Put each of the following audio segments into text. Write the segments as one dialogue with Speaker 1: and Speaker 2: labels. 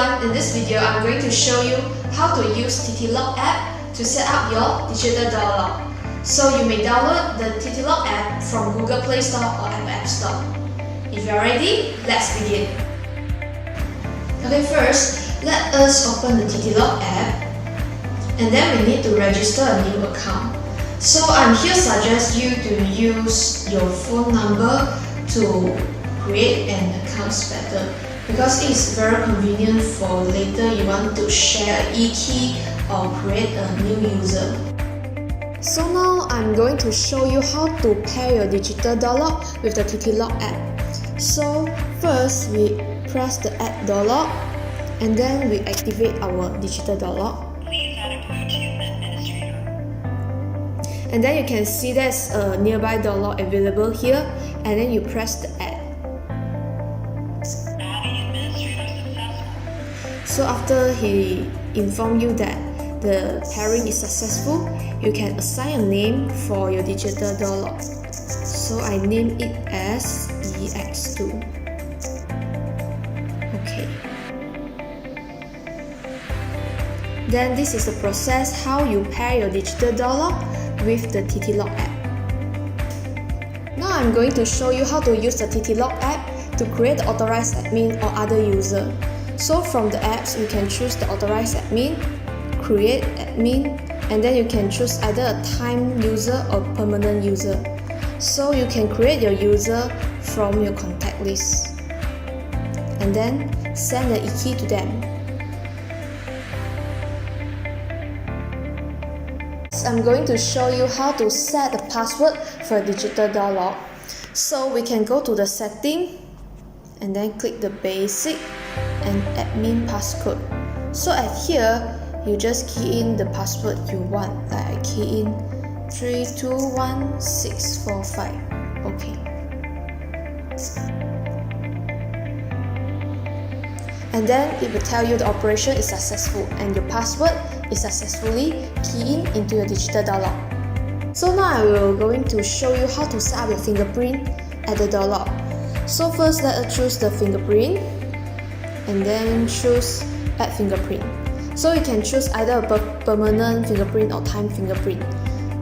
Speaker 1: everyone, in this video I'm going to show you how to use TTLock app to set up your digital door lock. So you may download the TTLock app from Google Play Store or Apple App Store. If you are ready, let's begin. Okay, first let us open the TTLock app and then we need to register a new account. So I'm here suggest you to use your phone number to create an account better, because it is very convenient for later you want to share an e-key or create a new user. So now I'm going to show you how to pair your digital door lock with the TTLock app. So first we press the app door lock and then we activate our digital door lock.
Speaker 2: Please add a Bluetooth administrator.
Speaker 1: And then you can see there's a nearby door lock available here, and then you press the add. So after he informed you that the pairing is successful, you can assign a name for your digital door lock. So I name it as EX2. Okay. Then this is the process how you pair your digital door lock with the TTLock app. Now I'm going to show you how to use the TTLock app to create the authorized admin or other user. So from the apps, you can choose the authorized admin, create admin, and then you can choose either a time user or permanent user. So you can create your user from your contact list and then send the e-key to them. I'm going to show you how to set the password for a digital door lock. So we can go to the setting and then click the basic and admin passcode. So at here, you just key in the password you want. Like I key in 321645. Okay. And then it will tell you the operation is successful and your password is successfully keyed in into your digital door lock. So now I will going to show you how to set up your fingerprint at the door lock. So first let us choose the fingerprint and then choose add fingerprint. So you can choose either a permanent fingerprint or time fingerprint.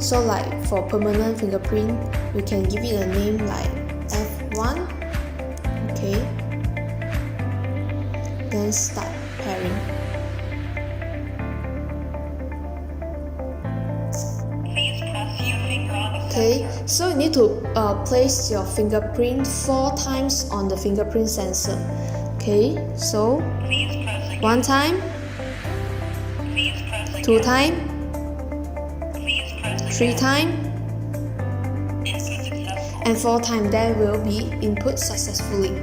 Speaker 1: So like for permanent fingerprint, you can give it a name like F1. Okay. Then start pairing.
Speaker 2: Please press your finger on the
Speaker 1: Okay, so you need to place your fingerprint 4 times on the fingerprint sensor. Okay, so
Speaker 2: Please press again.
Speaker 1: 1 time,
Speaker 2: Please press again.
Speaker 1: 2 time,
Speaker 2: Please press
Speaker 1: 3
Speaker 2: again.
Speaker 1: time,
Speaker 2: Input successful.
Speaker 1: and 4 time. That will be input successfully.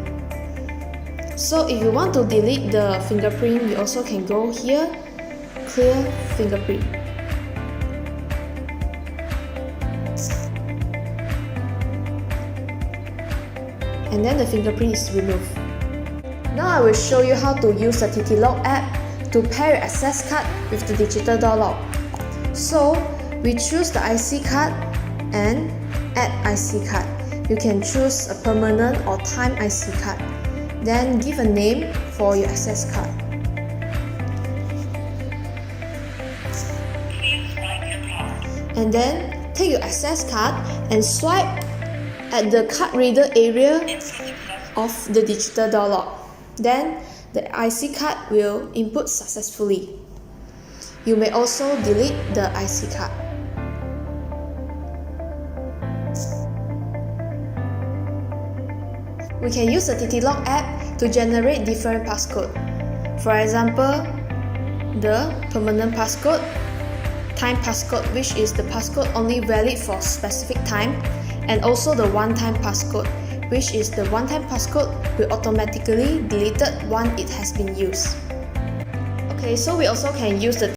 Speaker 1: So if you want to delete the fingerprint, you also can go here, clear fingerprint. And then the fingerprint is removed. Now I will show you how to use the TTLock app to pair your access card with the digital door lock. So we choose the IC card and add IC card. You can choose a permanent or time IC card. Then give a name for your access card.
Speaker 2: Please write your card.
Speaker 1: And then take your access card and swipe at the card reader area
Speaker 2: Input successful.
Speaker 1: of the digital door lock. Then the IC card will input successfully. You may also delete the IC card. We can use the TTLock app to generate different passcode. For example, the permanent passcode, time passcode, which is the passcode only valid for specific time, and also the one-time passcode, which is the one-time passcode will automatically deleted once it has been used. Okay, so we also can use the